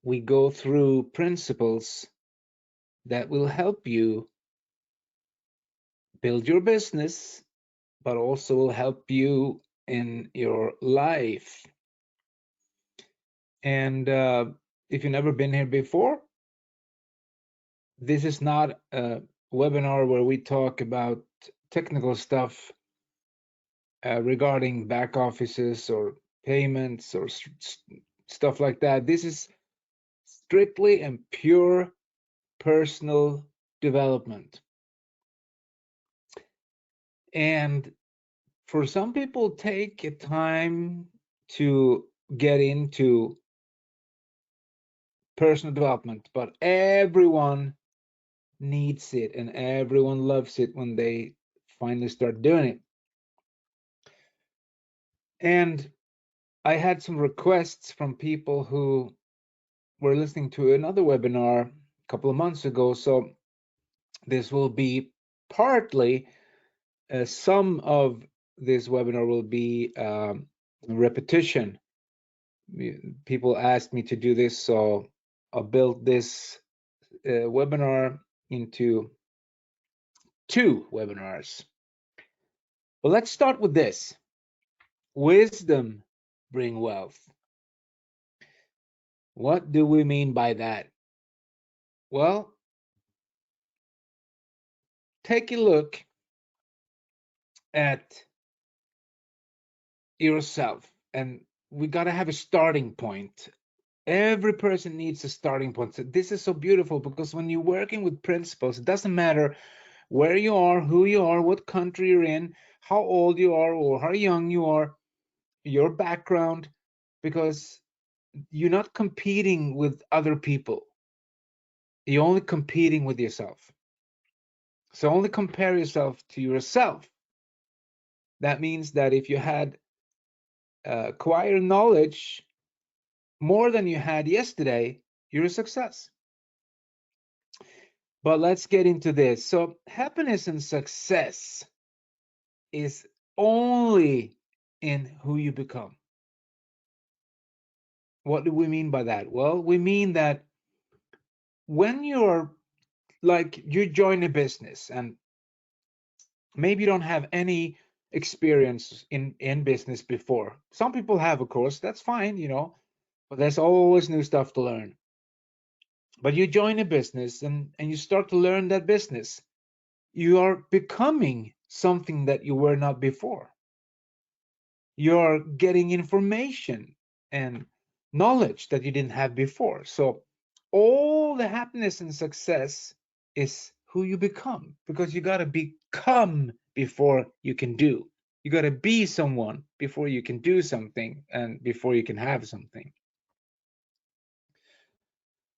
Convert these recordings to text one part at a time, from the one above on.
we go through principles that will help you build your business, but also will help you in your life. And if you've never been here before, this is not a webinar where we talk about technical stuff regarding back offices or payments or stuff like that. This is strictly and pure personal development. And for some people, take a time to get into personal development, but everyone needs it and everyone loves it when they finally start doing it. And I had some requests from people who were listening to another webinar a couple of months ago. So this will be partly, some of this webinar will be repetition. People asked me to do this, so I'll build this webinar into 2 webinars. Well, let's start with this. Wisdom bring wealth. What do we mean by that? Well, take a look at yourself, and we got to have a starting point. Every person needs a starting point. So this is so beautiful, because when you're working with principles, it doesn't matter where you are, who you are, what country you're in, how old you are, or how young you are, your background, because you're not competing with other people. You're only competing with yourself. So only compare yourself to yourself. That means that if you had acquired knowledge more than you had yesterday, you're a success. But let's get into this. So happiness and success is only in who you become. What do we mean by that? Well, we mean that when you're like, you join a business and maybe you don't have any experience in business before. Some people have, of course, that's fine, but there's always new stuff to learn. But you join a business and you start to learn that business. You are becoming something that you were not before. You're getting information and knowledge that you didn't have before. So all the happiness and success is who you become, because you got to become before you can do. You got to be someone before you can do something and before you can have something.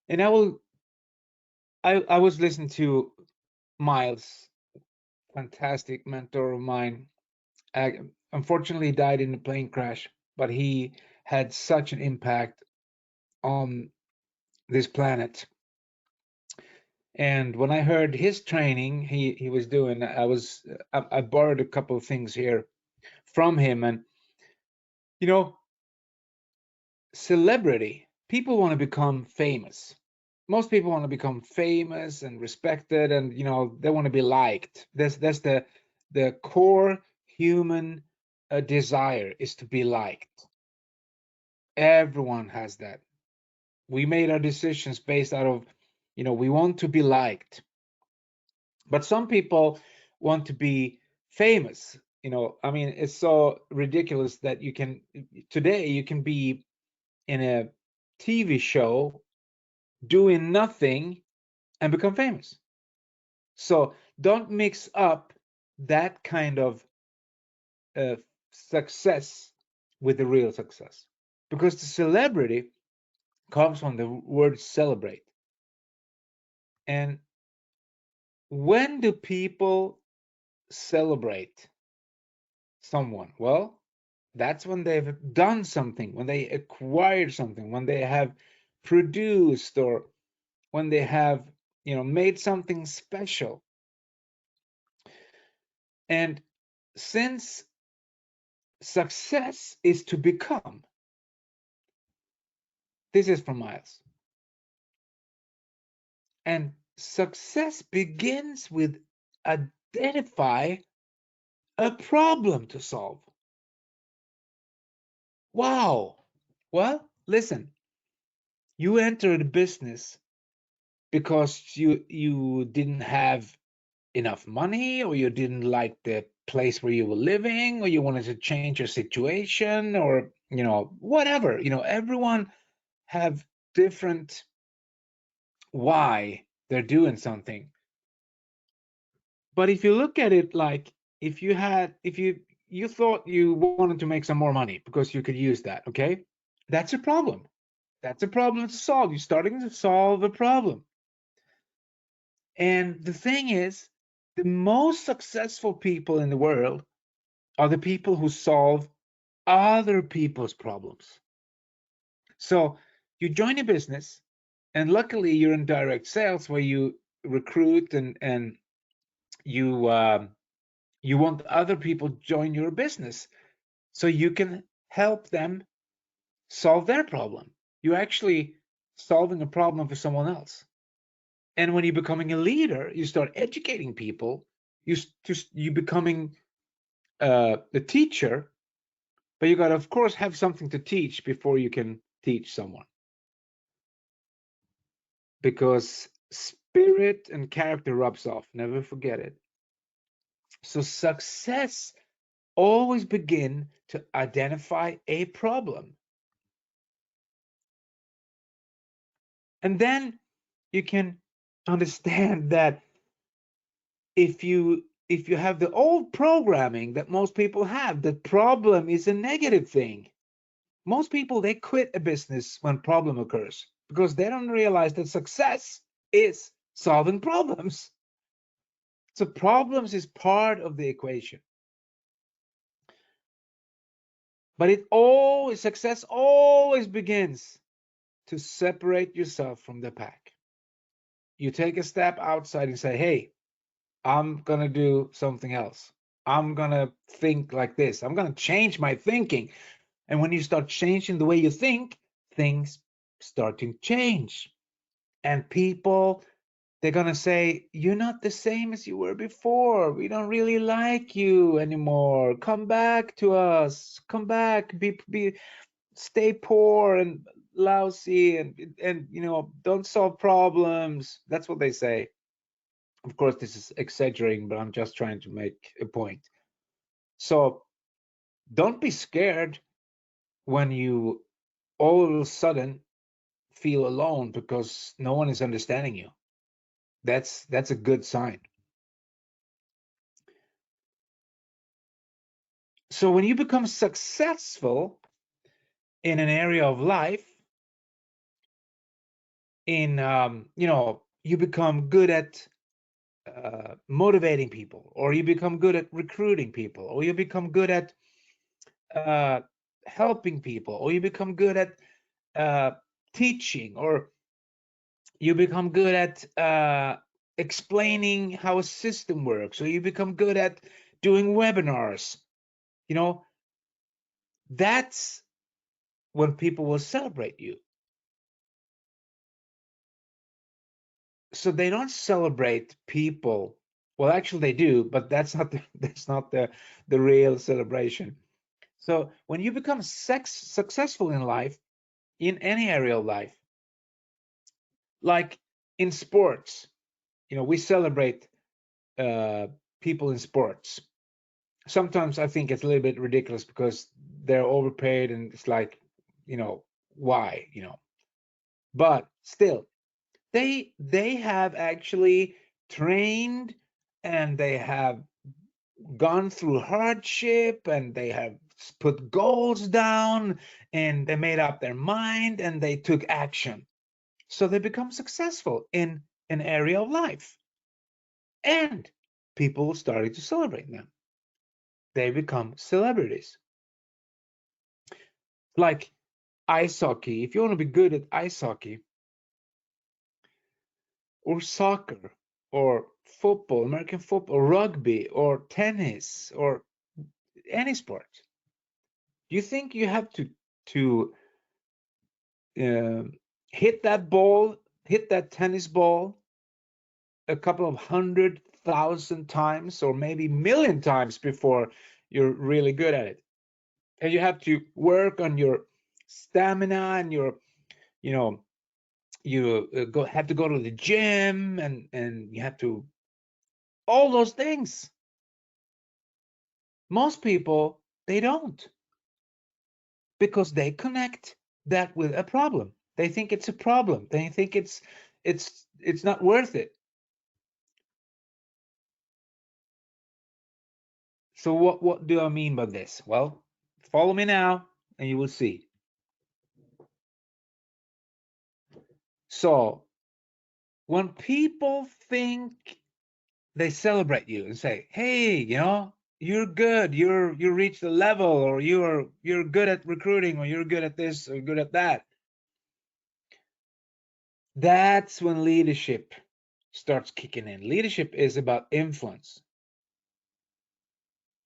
And I was listening to Miles, fantastic mentor of mine. Unfortunately, he died in a plane crash, but he had such an impact on this planet. And when I heard his training he was doing, I borrowed a couple of things here from him. And you know, celebrity, people want to become famous. Most people want to become famous and respected, and they want to be liked. That's the core human desire, is to be liked. Everyone has that. We made our decisions based out of, we want to be liked. But some people want to be famous. I mean, it's so ridiculous that today you can be in a TV show doing nothing and become famous. So don't mix up that kind of uh, success with the real success, because the celebrity comes from the word celebrate. And when do people celebrate someone? Well, that's when they've done something, when they acquired something, when they have produced, or when they have, made something special. And since success is to become, this is from Miles. And success begins with identify a problem to solve. Wow. Well, listen, you entered business because you didn't have enough money, or you didn't like the place where you were living, or you wanted to change your situation, or whatever. Everyone have different why they're doing something. But if you look at it like, if you thought you wanted to make some more money because you could use that, okay? That's a problem. That's a problem to solve. You're starting to solve a problem. And the thing is, the most successful people in the world are the people who solve other people's problems. So you join a business, and luckily you're in direct sales where you recruit and you want other people to join your business so you can help them solve their problem. You're actually solving a problem for someone else. And when you're becoming a leader, you start educating people. You becoming a teacher, but you got to, of course, have something to teach before you can teach someone, because spirit and character rubs off. Never forget it. So success always begin to identify a problem, and then you can understand that if you have the old programming that most people have, the problem is a negative thing. Most people, they quit a business when problem occurs because they don't realize that success is solving problems. So problems is part of the equation. But success always begins to separate yourself from the pack. You take a step outside and say, hey, I'm going to do something else. I'm going to think like this. I'm going to change my thinking. And when you start changing the way you think, things start to change. And people, they're going to say, you're not the same as you were before. We don't really like you anymore. Come back to us. Come back. Stay poor and lousy, and don't solve problems. That's what they say. Of course, this is exaggerating, but I'm just trying to make a point. So don't be scared when you all of a sudden feel alone because no one is understanding you. That's a good sign. So when you become successful in an area of life, you become good at motivating people, or you become good at recruiting people, or you become good at uh, helping people, or you become good at uh, teaching, or you become good at explaining how a system works, or you become good at doing webinars. You know, that's when people will celebrate you. So they don't celebrate people. Well, actually they do, but that's not the real celebration. So when you become successful in life, in any area of life, like in sports, we celebrate uh, people in sports. Sometimes I think it's a little bit ridiculous because they're overpaid, and it's like, why, but still, they have actually trained, and they have gone through hardship, and they have put goals down, and they made up their mind, and they took action. So they become successful in an area of life, and people started to celebrate them. They become celebrities. Like ice hockey. If you want to be good at ice hockey, or soccer, or football, American football, rugby, or tennis, or any sport, do you think you have to um, hit that tennis ball a couple of 100,000 times or maybe million times before you're really good at it. And you have to work on your stamina and your, you know, you have to go to the gym and you have to all those things. Most people, they don't, because they connect that with a problem. They think it's a problem. They think it's not worth it. So what do I mean by this? Well, follow me now and you will see. So when people think, they celebrate you and say, "Hey, you know, you're good. You reached the level, or you're good at recruiting, or you're good at this, or good at that." That's when leadership starts kicking in. Leadership is about influence.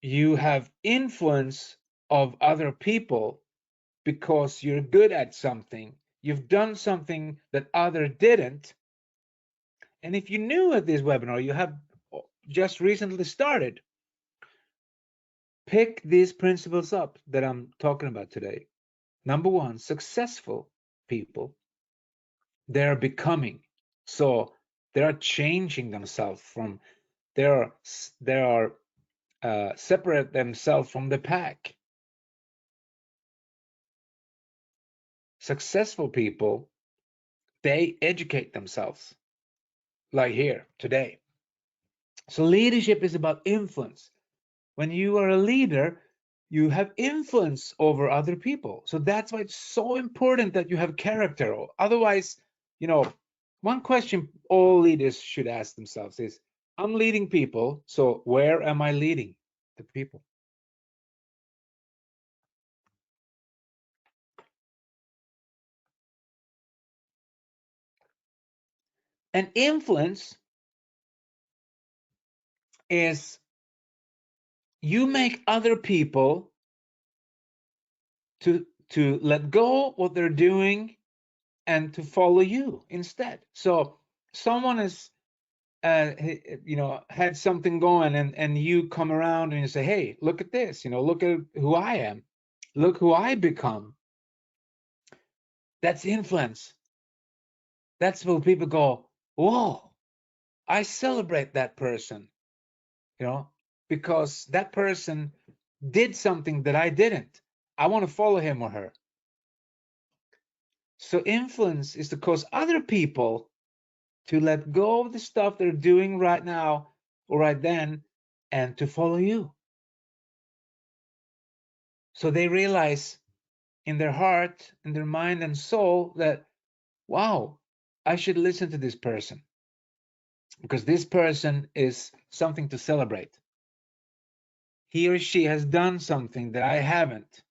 You have influence of other people because you're good at something. You've done something that other didn't. And if you're new at this webinar, you have just recently started, pick these principles up that I'm talking about today. Number one, successful people, they're becoming. So they're changing themselves from, they are separate themselves from the pack. Successful people, they educate themselves, like here today. So leadership is about influence. When you are a leader, you have influence over other people. So that's why it's so important that you have character. Otherwise, you know, one question all leaders should ask themselves is, I'm leading people, so where am I leading the people? And influence is, you make other people to let go what they're doing and to follow you instead. So someone is you know, had something going, and you come around and you say, hey, look at this, you know, look at who I am, look who I become. That's influence. That's where people go, whoa, I celebrate that person, you know, because that person did something that I didn't. I want to follow him or her. So influence is to cause other people to let go of the stuff they're doing right now or right then and to follow you. So they realize in their heart, in their mind and soul that, wow, I should listen to this person because this person is something to celebrate. He or she has done something that I haven't.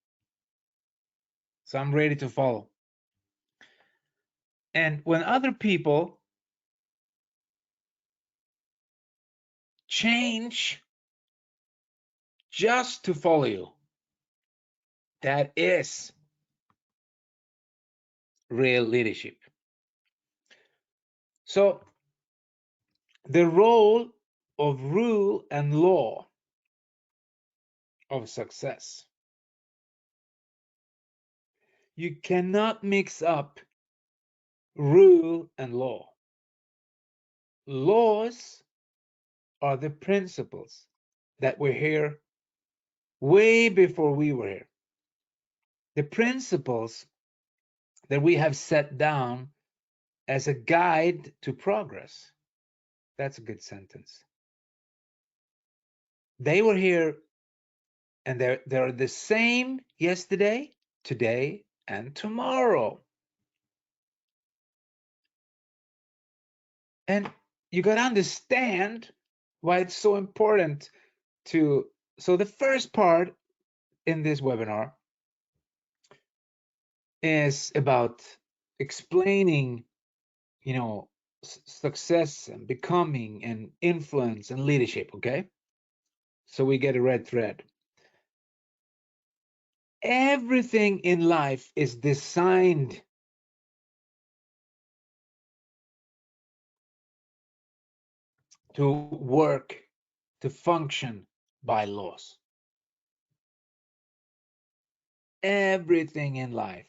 So I'm ready to follow. And when other people change just to follow you, that is real leadership. So the role of rule and law of success. You cannot mix up rule and law. Laws are the principles that were here way before we were here. The principles that we have set down as a guide to progress. That's a good sentence. They were here and they're the same yesterday, today, and tomorrow. And you got to understand why it's so important to. So, the first part in this webinar is about explaining, you know, success and becoming and influence and leadership. Okay. So, we get a red thread. Everything in life is designed to work, to function by laws. Everything in life.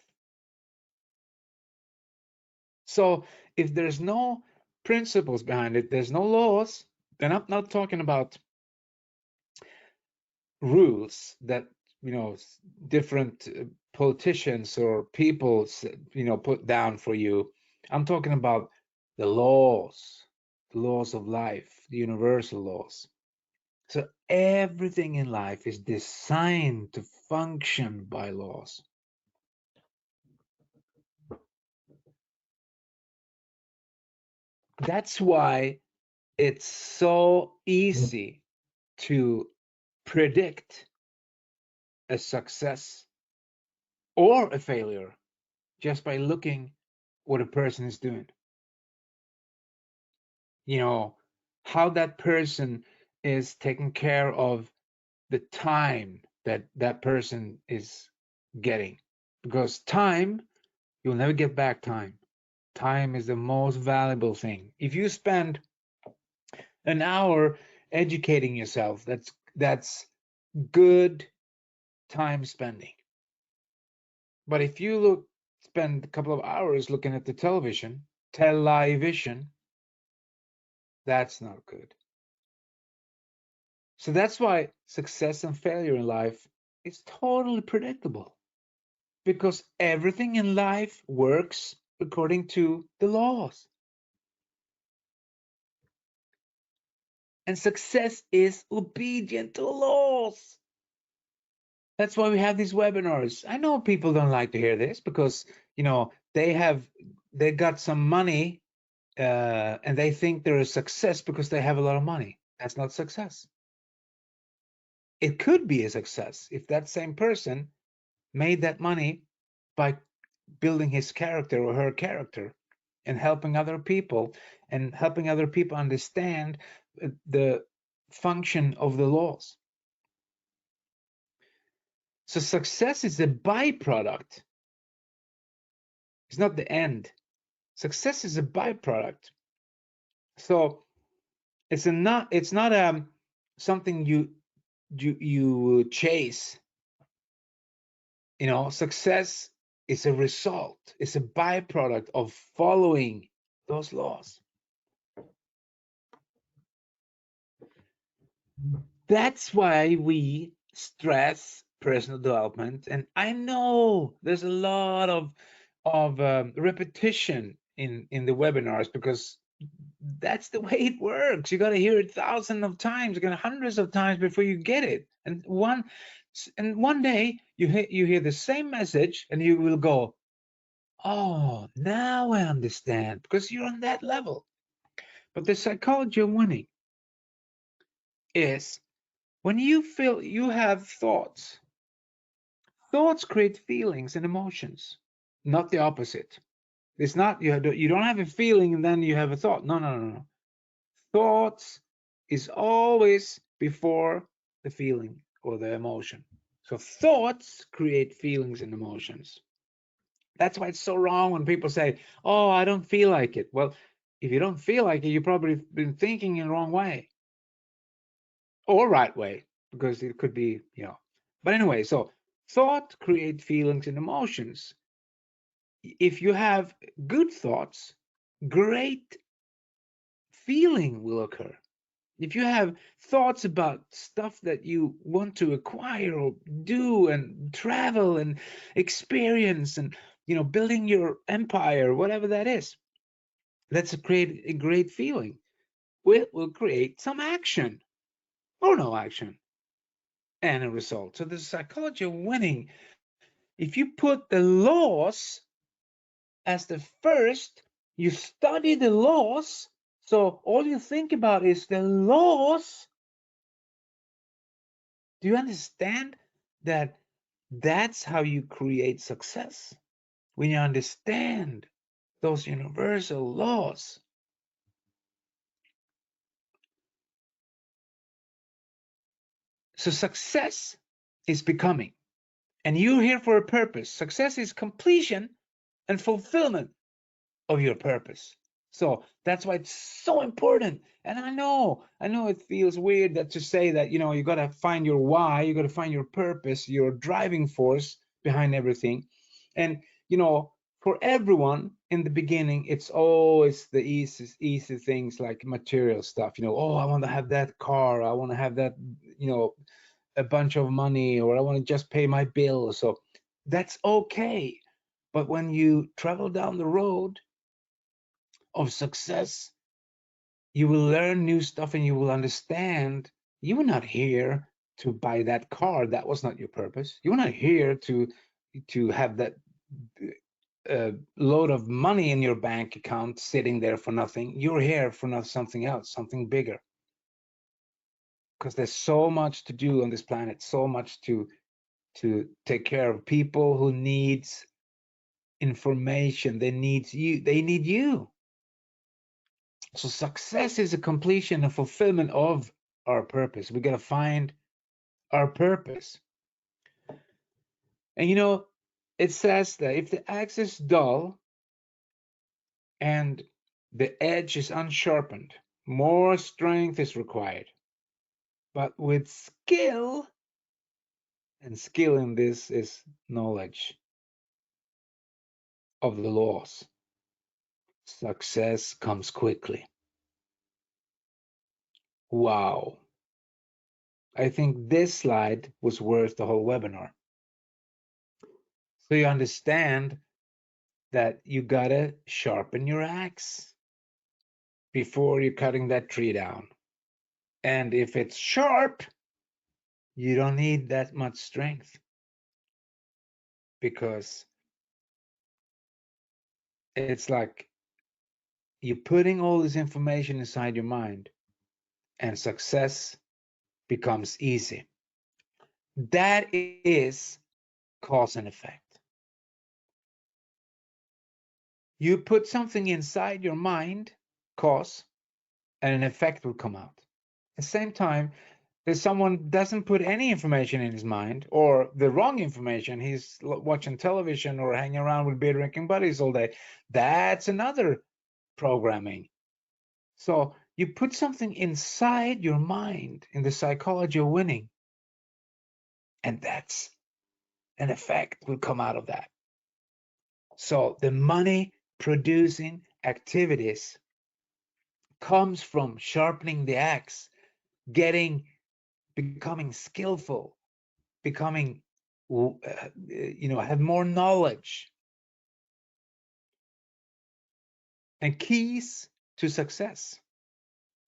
So if there's no principles behind it, there's no laws, then I'm not talking about rules that, different politicians or people, put down for you. I'm talking about the laws of life, the universal laws. So everything in life is designed to function by laws. That's why it's so easy to predict a success or a failure just by looking what a person is doing. How that person is taking care of the time that that person is getting. Because time, you'll never get back time. Time is the most valuable thing. If you spend an hour educating yourself, that's good time spending. But if you spend a couple of hours looking at the television, that's not good. So that's why success and failure in life is totally predictable, because everything in life works according to the laws. And success is obedient to laws. That's why we have these webinars. I know people don't like to hear this because, they got some money, and they think they're a success because they have a lot of money. That's not success. It could be a success if that same person made that money by building his character or her character and helping other people understand the function of the laws. So success is a byproduct. It's not the end. Success is a byproduct. So it's not something you chase. Success is a result. It's a byproduct of following those laws. That's why we stress personal development. And I know there's a lot of repetition in the webinars, because that's the way it works. You got to hear it thousands of times, you got hundreds of times before you get it. And one day you hear the same message and you will go, oh, now I understand, because you're on that level. But the psychology of winning is when you feel you have thoughts. Thoughts create feelings and emotions, not the opposite. It's not you don't have a feeling and then you have a thought. No, no, no, no. Thoughts is always before the feeling or the emotion. So thoughts create feelings and emotions. That's why it's so wrong when people say, "Oh, I don't feel like it." Well, if you don't feel like it, you've probably been thinking in the wrong way or right way, because it could be, But anyway, so thought create feelings and emotions. If you have good thoughts, great feeling will occur. If you have thoughts about stuff that you want to acquire or do and travel and experience and building your empire, whatever that is, that's a great feeling. Will create some action or no action and a result. So the psychology of winning, if you put the laws as the first, you study the laws, so all you think about is the laws. Do you understand that that's how you create success? When you understand those universal laws. So success is becoming, and you're here for a purpose. Success is completion and fulfillment of your purpose. So that's why it's so important. And I know it feels weird that to say that, you got to find your why, you got to find your purpose, your driving force behind everything. And, for everyone in the beginning, it's always the easy things like material stuff. Oh, I want to have that car, I want to have that, a bunch of money, or I want to just pay my bills. So that's okay. But when you travel down the road of success, you will learn new stuff and you will understand you were not here to buy that car. That was not your purpose. You were not here to have that load of money in your bank account sitting there for nothing. You're here for not something else, something bigger. Because there's so much to do on this planet, so much to take care of. People who needs information, they need you. So success is a completion and fulfillment of our purpose. We got to find our purpose. And it says that if the axe is dull and the edge is unsharpened, more strength is required. But with skill, and skill in this is knowledge of the laws, success comes quickly. Wow. I think this slide was worth the whole webinar. So you understand that you gotta sharpen your axe before you're cutting that tree down. And if it's sharp, you don't need that much strength, because it's like you're putting all this information inside your mind and success becomes easy. That is cause and effect. You put something inside your mind, cause, and an effect will come out. At the same time, if someone doesn't put any information in his mind, or the wrong information, he's watching television or hanging around with beer drinking buddies all day, that's another programming. So you put something inside your mind in the psychology of winning, and that's an effect will come out of that. So the money producing activities comes from sharpening the axe, becoming skillful, becoming, have more knowledge, and keys to success.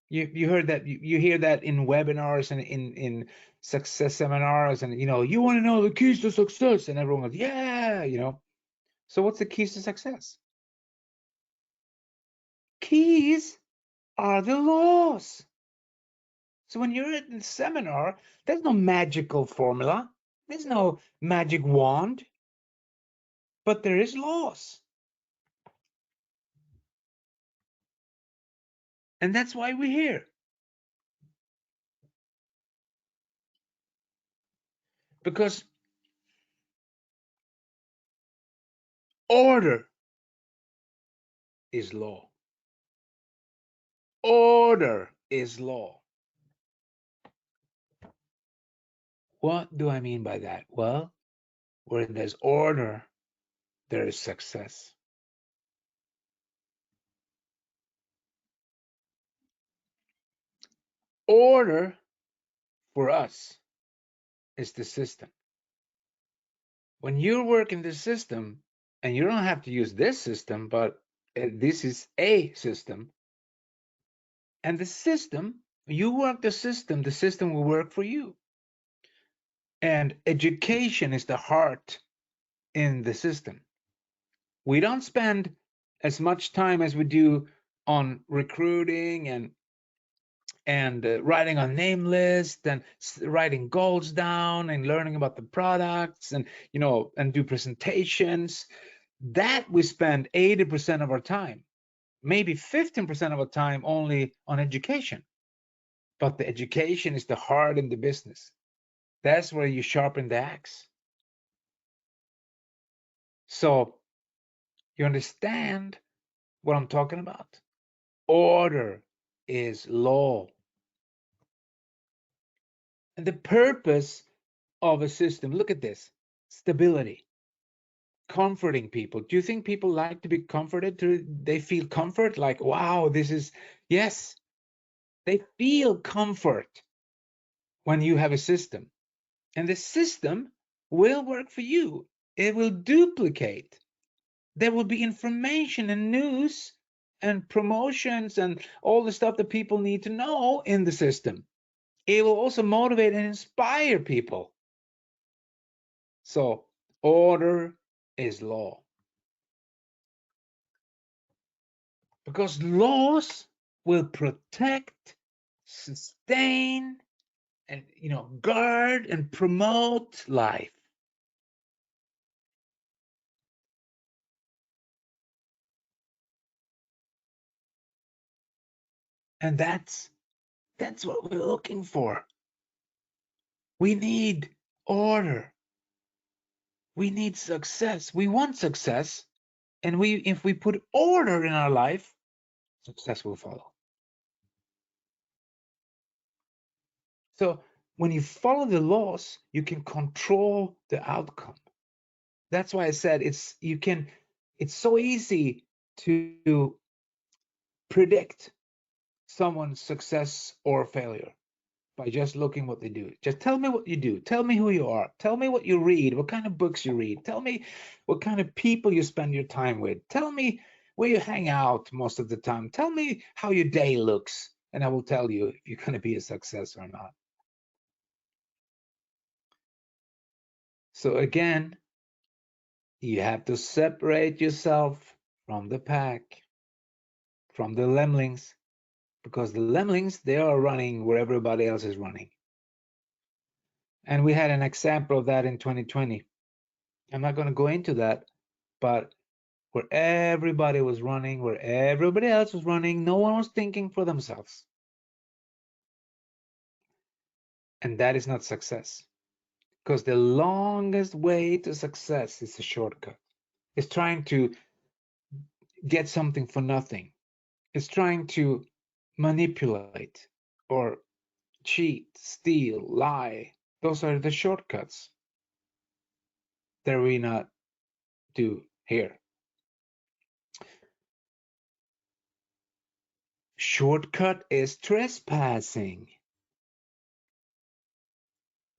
You heard that, you hear that in webinars and in success seminars, and you want to know the keys to success, and everyone goes, yeah. So what's the keys to success? Keys are the laws. So when you're in the seminar, there's no magical formula, there's no magic wand, but there is laws. And that's why we're here. Because order is law. Order is law. What do I mean by that? Well, where there's order, there is success. Order for us is the system. When you work in the system, and you don't have to use this system, but this is a system, and the system, you work the system will work for you. And education is the heart in the system. We don't spend as much time as we do on recruiting and writing a name list and writing goals down and learning about the products and and do presentations. That we spend 80% of our time, maybe 15% of our time only on education. But the education is the heart in the business. That's where you sharpen the axe. So you understand what I'm talking about? Order is law. And the purpose of a system, look at this: stability, comforting people. Do you think people like to be comforted? Do they feel comfort? Like, wow, this is, yes, they feel comfort when you have a system. And the system will work for you. It will duplicate. There will be information and news and promotions and all the stuff that people need to know in the system. It will also motivate and inspire people. So, order is law. Because laws will protect, sustain, and guard and promote life. And that's what we're looking for. We need order. We need success. We want success. And if we put order in our life, success will follow. So when you follow the laws, you can control the outcome. That's why I said it's so easy to predict someone's success or failure by just looking what they do. Just tell me what you do. Tell me who you are. Tell me what you read, what kind of books you read. Tell me what kind of people you spend your time with. Tell me where you hang out most of the time. Tell me how your day looks, and I will tell you if you're going to be a success or not. So again, you have to separate yourself from the pack, from the lemlings, because the lemlings, they are running where everybody else is running. And we had an example of that in 2020. I'm not going to go into that, but where everybody was running, where everybody else was running, no one was thinking for themselves. And that is not success. Because the longest way to success is a shortcut. It's trying to get something for nothing. It's trying to manipulate or cheat, steal, lie. Those are the shortcuts that we not do here. Shortcut is trespassing.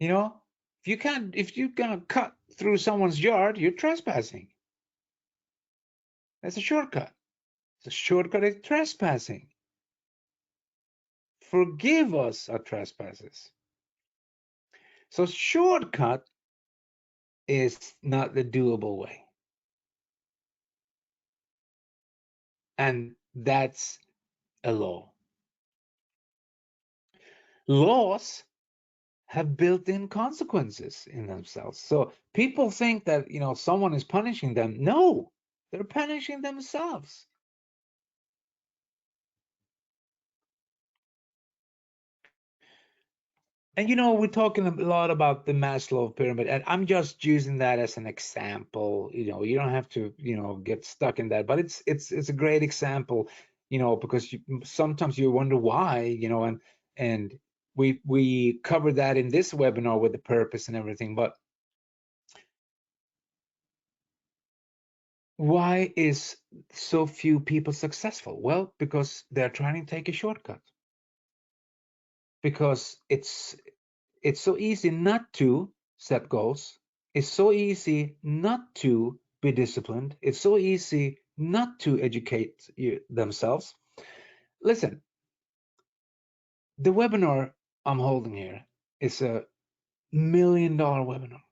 If you can cut through someone's yard, you're trespassing. That's a shortcut. The shortcut is trespassing. Forgive us our trespasses. So shortcut is not the doable way. And that's a law. Laws have built-in consequences in themselves. So people think that, someone is punishing them. No, they're punishing themselves. And we're talking a lot about the Maslow pyramid, and I'm just using that as an example. You don't have to, get stuck in that, but it's a great example, because sometimes you wonder why, and we covered that in this webinar with the purpose and everything. But why is so few people successful? Well, because they're trying to take a shortcut. Because it's so easy not to set goals. It's so easy not to be disciplined. It's so easy not to educate themselves. Listen, the webinar I'm holding here is $1 million webinar.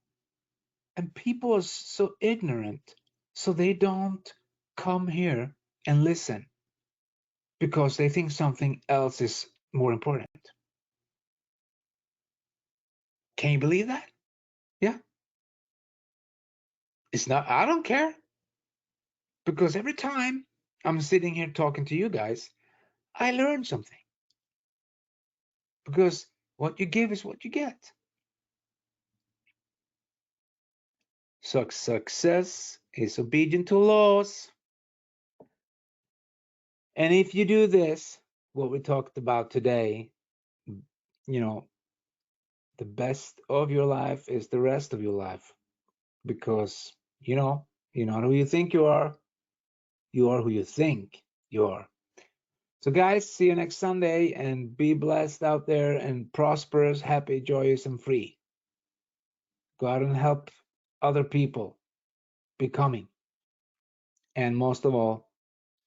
And people are so ignorant, so they don't come here and listen because they think something else is more important. Can you believe that? Yeah. It's not, I don't care. Because every time I'm sitting here talking to you guys, I learn something. Because what you give is what you get. So success is obedient to laws. And if you do this, what we talked about today, you know, the best of your life is the rest of your life, because you're not who you think you are who you think you are. So guys, see you next Sunday, and be blessed out there and prosperous, happy, joyous, and free. Go out and help other people becoming, and most of all,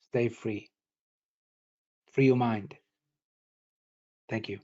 stay free. Free your mind. Thank you.